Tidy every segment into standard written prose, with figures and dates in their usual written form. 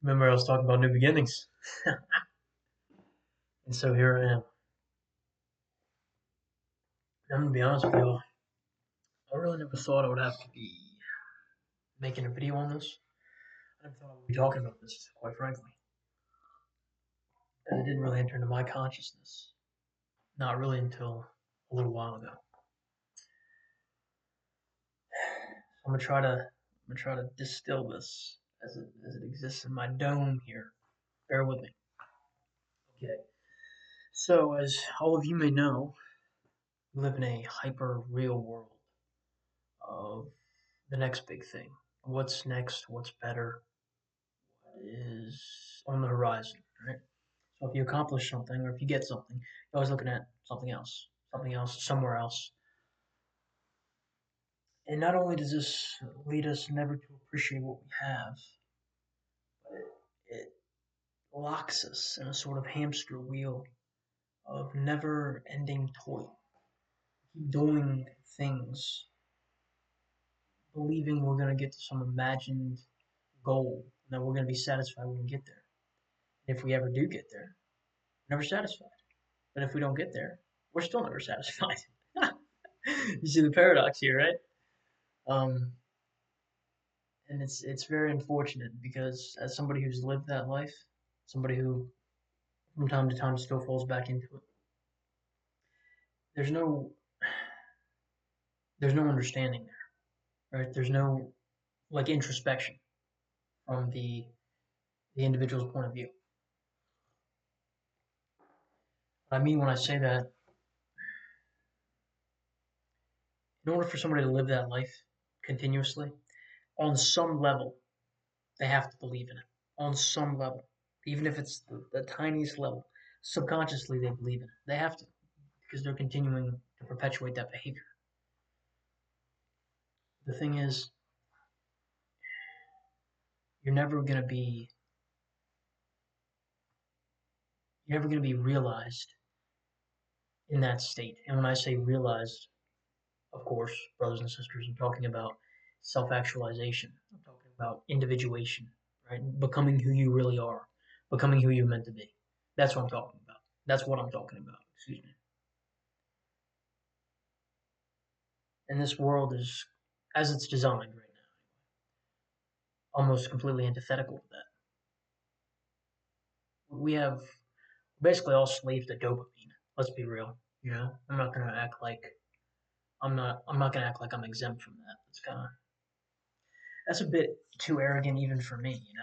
Remember, I was talking about new beginnings, and so here I am. I'm gonna be honest with y'all. I really never thought I would have to be making a video on this. I never thought I would be talking about this, quite frankly, and it didn't really enter into my consciousness. Not really until a little while ago. I'm gonna try to distill this as it exists in my dome here. Bear with me. Okay. So, as all of you may know, we live in a hyper real world of the next big thing. What's next? What's better? Is on the horizon, right? So if you accomplish something or if you get something, you're always looking at something else, somewhere else. And not only does this lead us never to appreciate what we have, but it locks us in a sort of hamster wheel of never ending toil. Keep doing things, believing we're going to get to some imagined goal and that we're going to be satisfied when we get there. If we ever do get there, we're never satisfied. But if we don't get there, we're still never satisfied. You see the paradox here, right? Um, and it's very unfortunate because as somebody who's lived that life, somebody who from time to time still falls back into it, there's no there's no understanding there, right? There's no like introspection from the individual's point of view. What I mean when I say that, in order for somebody to live that life continuously, on some level, they have to believe in it. On some level, even if it's the tiniest level, subconsciously they believe in it. They have to because they're continuing to perpetuate that behavior. The thing is, you're never going to be you're never going to be realized in that state. And when I say realized, of course, brothers and sisters, I'm talking about self-actualization. I'm talking about individuation, right? Becoming who you really are, becoming who you're meant to be. That's what I'm talking about. That's what I'm talking about. Excuse me. And this world is, as it's designed right now, almost completely antithetical to that. We have basically all slaves to dopamine. Let's be real. You know, I'm not gonna act like I'm exempt from that. That's a bit too arrogant even for me, you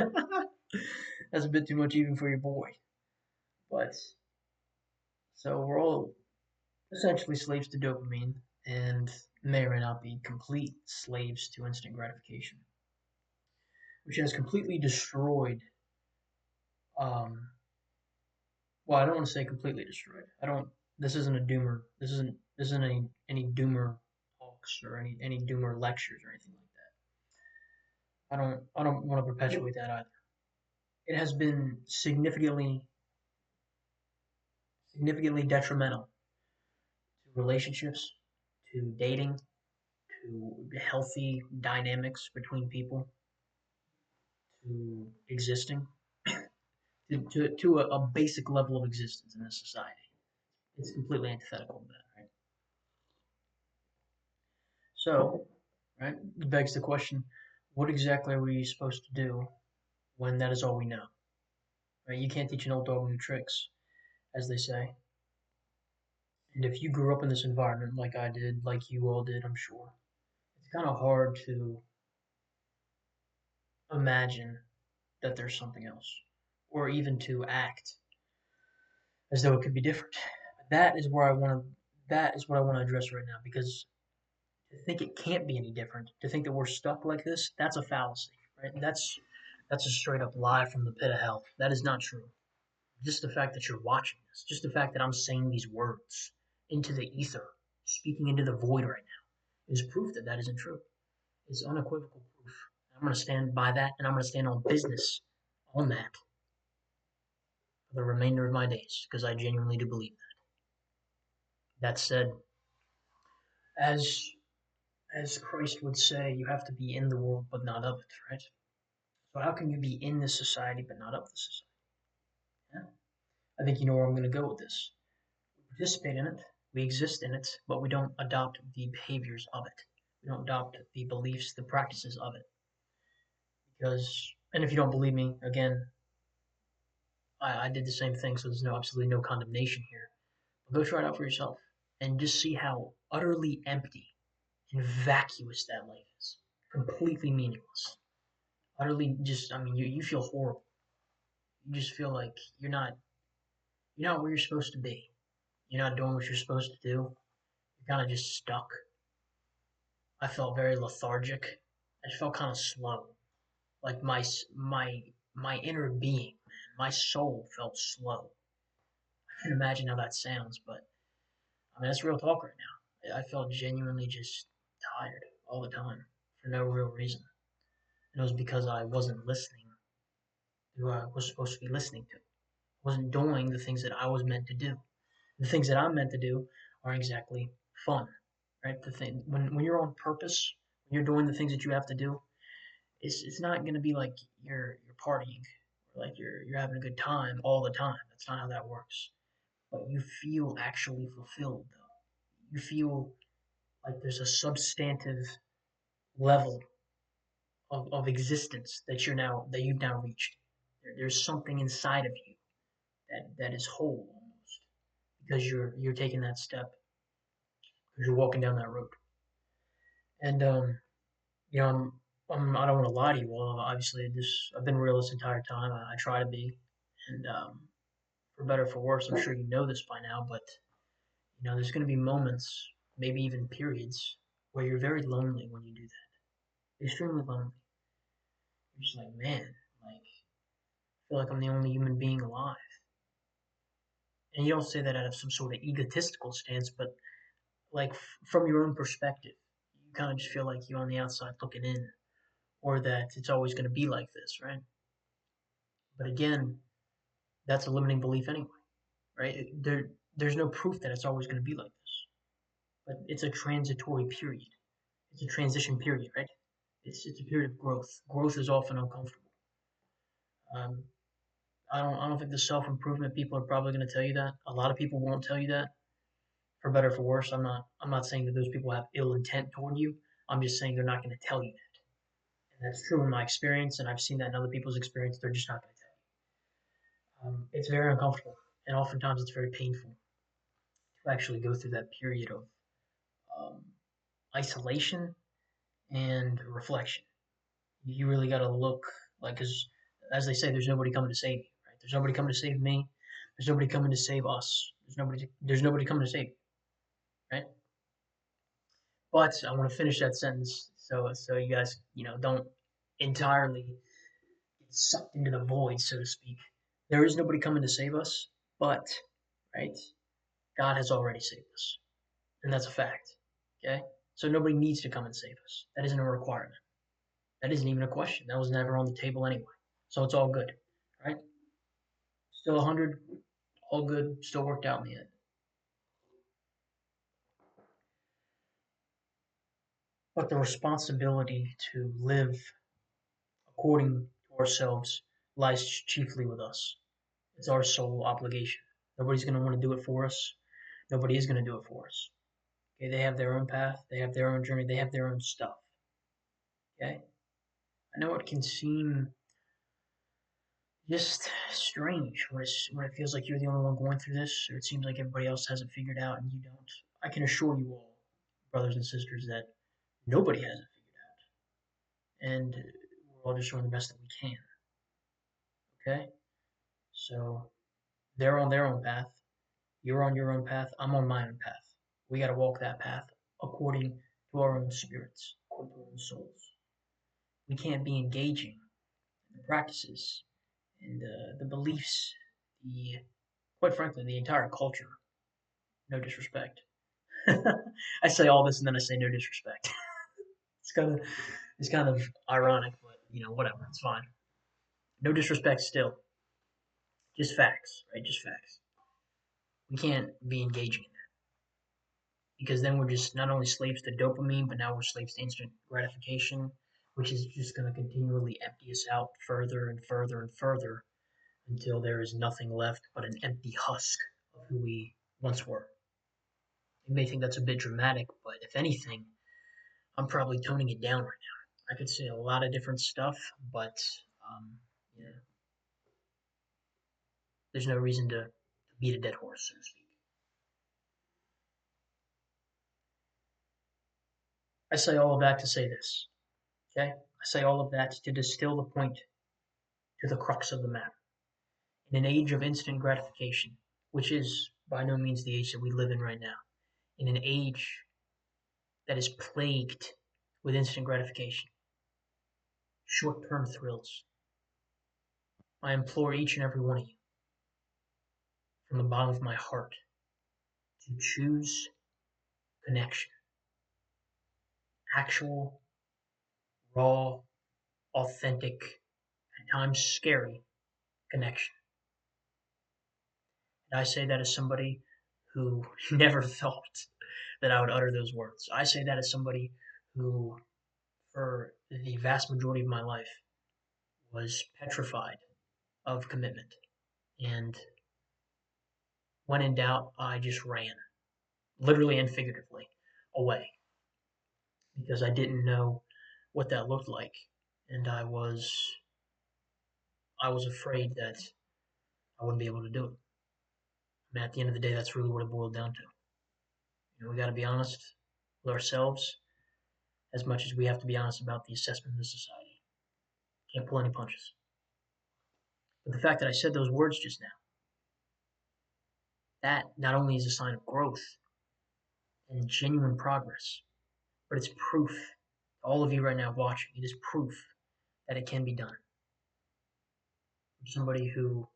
know. That's a bit too much even for your boy. But so we're all essentially slaves to dopamine and may or may not be complete slaves to instant gratification, which has completely destroyed um well, I don't want to say completely destroyed. I don't this isn't a doomer this isn't any doomer talks or any doomer lectures or anything like that. I don't want to perpetuate that either. It has been significantly detrimental to relationships, to dating, to healthy dynamics between people, to existing, to a basic level of existence in this society. It's completely antithetical to that, right? So, right, it begs the question, what exactly are we supposed to do when that is all we know? Right? You can't teach an old dog new tricks, as they say. And if you grew up in this environment like I did, like you all did, I'm sure, it's kind of hard to imagine that there's something else, or even to act as though it could be different. That is where I want to. That is what I want to address right now, because to think it can't be any different, to think that we're stuck like this, that's a fallacy, right? That's a straight up lie from the pit of hell. That is not true. Just the fact that you're watching this, just the fact that I'm saying these words into the ether, speaking into the void right now, is proof that that isn't true. It's unequivocal proof. I'm going to stand by that, and I'm going to stand on business on that for the remainder of my days, because I genuinely do believe that. That said, as as Christ would say, you have to be in the world but not of it, right? So how can you be in this society but not of the society? Yeah? I think you know where I'm going to go with this. We participate in it, we exist in it, but we don't adopt the behaviors of it. We don't adopt the beliefs, the practices of it. Because, and if you don't believe me, again, I did the same thing, so there's no absolutely no condemnation here. But go try it out for yourself and just see how utterly empty and vacuous that life is. Completely meaningless. Utterly just, I mean, you feel horrible. You just feel like you're not where you're supposed to be. You're not doing what you're supposed to do. You're kind of just stuck. I felt very lethargic. I felt kind of slow. Like my inner being, man, my soul felt slow. I can imagine how that sounds, but I mean that's real talk right now. I felt genuinely just tired all the time for no real reason. And it was because I wasn't listening to who I was supposed to be listening to. I wasn't doing the things that I was meant to do. The things that I'm meant to do aren't exactly fun, right? The thing when you're on purpose, when you're doing the things that you have to do, it's not going to be like you're partying or like you're having a good time all the time. That's not how that works. But you feel actually fulfilled though. You feel like there's a substantive level of existence that you've now reached. There's something inside of you that is whole almost because you're taking that step because you're walking down that road. And you know, I don't want to lie to you all. Obviously, I've been real this entire time. I try to be, and for better or for worse, I'm sure you know this by now. But you know, there's going to be moments, maybe even periods, where you're very lonely when you do that. Extremely lonely. You're just like, man, like I feel like I'm the only human being alive. And you don't say that out of some sort of egotistical stance, but like from your own perspective, you kind of just feel like you're on the outside looking in, or that it's always going to be like this, right? But again, that's a limiting belief anyway, right? There's no proof that it's always going to be like this, but it's a transitory period. It's a transition period, right? It's a period of growth. Growth is often uncomfortable. Um, I don't think the self improvement people are probably going to tell you that. A lot of people won't tell you that, for better or for worse. I'm not saying that those people have ill intent toward you. I'm just saying they're not going to tell you that, and that's true in my experience, and I've seen that in other people's experience. They're just not going to tell you. It's very uncomfortable, and oftentimes it's very painful to actually go through that period of um, isolation and reflection. You really got to look like, because as they say, there's nobody coming to save you. Right? There's nobody coming to save me. There's nobody coming to save us. There's nobody coming to save you. Right? But I want to finish that sentence so you guys don't entirely get sucked into the void, so to speak. There is nobody coming to save us, but right, God has already saved us, and that's a fact. Okay, so nobody needs to come and save us. That isn't a requirement. That isn't even a question. That was never on the table anyway. So it's all good, right? Still 100, all good, still worked out in the end. But the responsibility to live according to ourselves lies chiefly with us. It's our sole obligation. Nobody's going to want to do it for us. Nobody is going to do it for us. Okay, they have their own path, they have their own journey, they have their own stuff. Okay, I know it can seem just strange when it feels like you're the only one going through this, or it seems like everybody else has it figured out and you don't. I can assure you all, brothers and sisters, that nobody has it figured out, and we're all just doing the best that we can. Okay, so they're on their own path. You're on your own path. I'm on my own path. We got to walk that path according to our own spirits, according to our own souls. We can't be engaging in the practices and the beliefs, the quite frankly, the entire culture. No disrespect. I say all this and then I say no disrespect. it's kind of it's kind of ironic, but whatever. It's fine. No disrespect still. Just facts, right? Just facts. We can't be engaging in that because then we're just not only slaves to dopamine, but now we're slaves to instant gratification. which is just going to continually empty us out further and further and further until there is nothing left but an empty husk of who we once were. You may think that's a bit dramatic, but if anything, I'm probably toning it down right now. I could say a lot of different stuff, but um, yeah, there's no reason to beat a dead horse, so to speak. I say all of that to say this, okay? I say all of that to distill the point to the crux of the matter. In an age of instant gratification, which is by no means the age that we live in right now, in an age that is plagued with instant gratification, short term thrills, I implore each and every one of you from the bottom of my heart to choose connection, actual, raw, authentic, at times scary connection. And I say that as somebody who never thought that I would utter those words. I say that as somebody who, for the vast majority of my life, was petrified of commitment. And when in doubt, I just ran, literally and figuratively, away because I didn't know what that looked like. And I was afraid that I wouldn't be able to do it. I mean, at the end of the day, that's really what it boiled down to. We got to be honest with ourselves as much as we have to be honest about the assessment of the society. Can't pull any punches. But the fact that I said those words just now, that not only is a sign of growth and genuine progress, but it's proof to all of you right now watching. It is proof that it can be done. I'm somebody who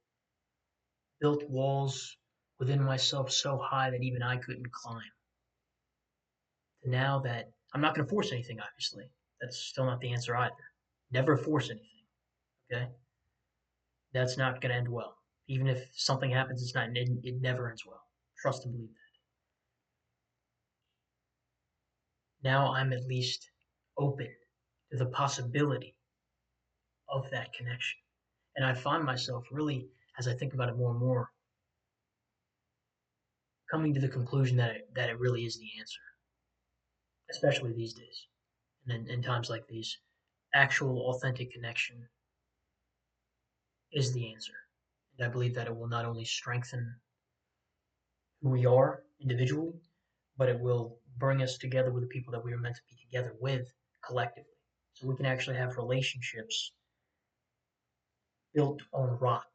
built walls within myself so high that even I couldn't climb. To now that I'm not going to force anything, obviously. That's still not the answer either. Never force anything, okay? That's not going to end well. Even if something happens, it never ends well. Trust and believe that. Now I'm at least open to the possibility of that connection. And I find myself really, as I think about it more and more, coming to the conclusion that it really is the answer, especially these days and in times like these. Actual, authentic connection is the answer. And I believe that it will not only strengthen who we are individually, but it will bring us together with the people that we are meant to be together with collectively. So we can actually have relationships built on rock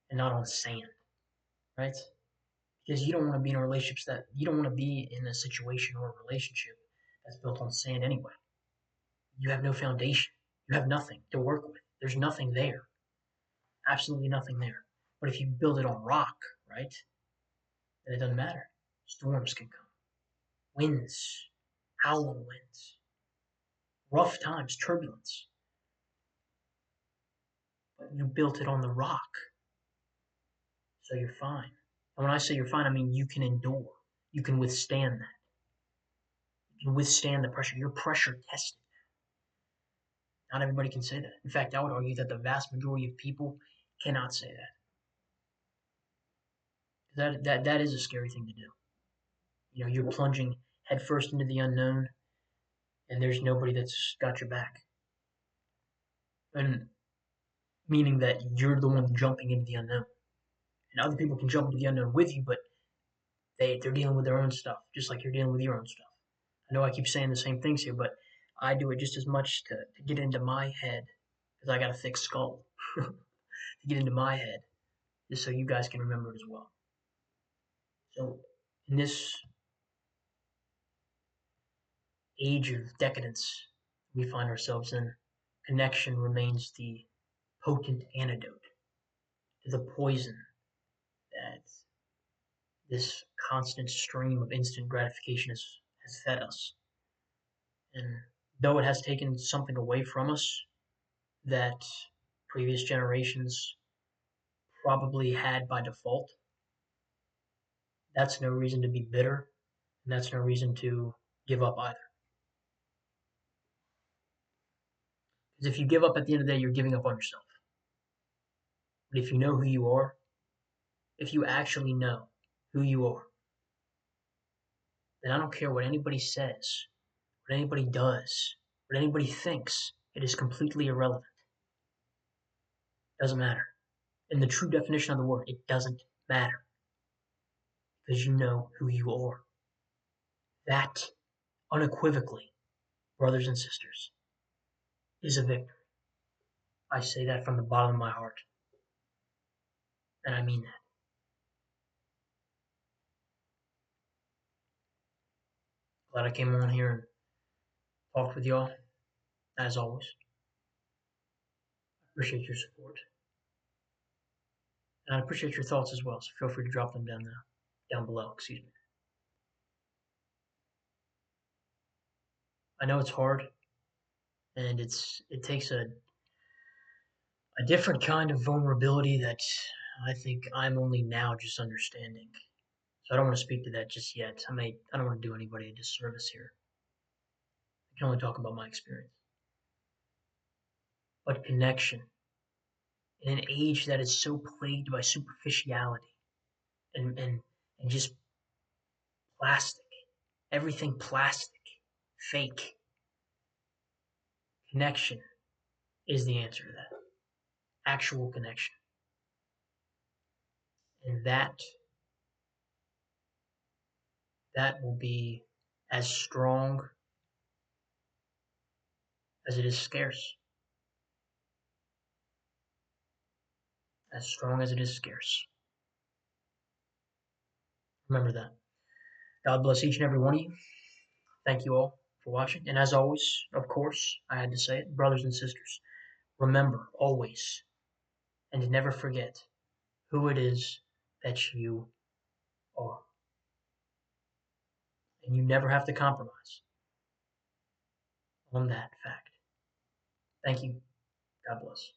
and not on sand, right? Because you don't want to be in a relationship that you don't want to be in a situation or a relationship that's built on sand anyway. You have no foundation. You have nothing to work with. There's nothing there. Absolutely nothing there. But if you build it on rock, right, then it doesn't matter. Storms can come. Winds, howling winds, rough times, turbulence. But you built it on the rock, so you're fine. And when I say you're fine, I mean you can endure. You can withstand that. You can withstand the pressure. You're pressure tested. Not everybody can say that. In fact, I would argue that the vast majority of people cannot say that. That is a scary thing to do. You're plunging headfirst into the unknown, and there's nobody that's got your back. And meaning that you're the one jumping into the unknown. And other people can jump into the unknown with you, but they're dealing with their own stuff, just like you're dealing with your own stuff. I know I keep saying the same things here, but I do it just as much to get into my head, because I got a thick skull, to get into my head, just so you guys can remember it as well. So, in this age of decadence we find ourselves in, connection remains the potent antidote to the poison that this constant stream of instant gratification has fed us. And though it has taken something away from us that previous generations probably had by default, that's no reason to be bitter, and that's no reason to give up either. Because if you give up at the end of the day, you're giving up on yourself. But if you know who you are, if you actually know who you are, then I don't care what anybody says, what anybody does, what anybody thinks. It is completely irrelevant. It doesn't matter. In the true definition of the word, it doesn't matter because you know who you are. That, unequivocally, brothers and sisters, is a victory. I say that from the bottom of my heart, and I mean that. Glad I came on here and talked with y'all, as always. I appreciate your support, and I appreciate your thoughts as well, so feel free to drop them down below, excuse me. I know it's hard, and it takes a different kind of vulnerability that I think I'm only now just understanding. So I don't want to speak to that just yet. I don't want to do anybody a disservice here. I can only talk about my experience. But connection in an age that is so plagued by superficiality and just plastic, everything plastic, fake. Connection is the answer to that. Actual connection. And that will be as strong as it is scarce. As strong as it is scarce. Remember that. God bless each and every one of you. Thank you all for watching. And as always, of course, I had to say it, brothers and sisters, remember always and never forget who it is that you are. And you never have to compromise on that fact. Thank you. God bless.